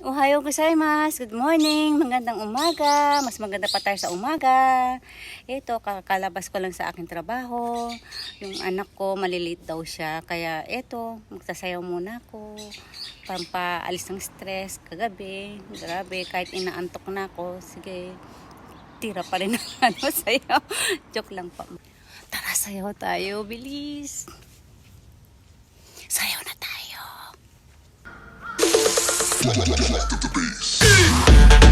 Ohayo gozaimasu. Good morning. Magandang umaga. Mas maganda pa tayo sa umaga. Ito, kakalabas ko lang sa aking trabaho. Yung anak ko, malilit daw siya. Kaya ito, magsasayaw muna ako. Pampaalis ng stress kagabi. Grabe, kahit inaantok na ako. Sige, tira pa rin ang sayaw. Joke lang pa. Tara, sayaw tayo. Bilis. Sayaw na tayo. From the bass.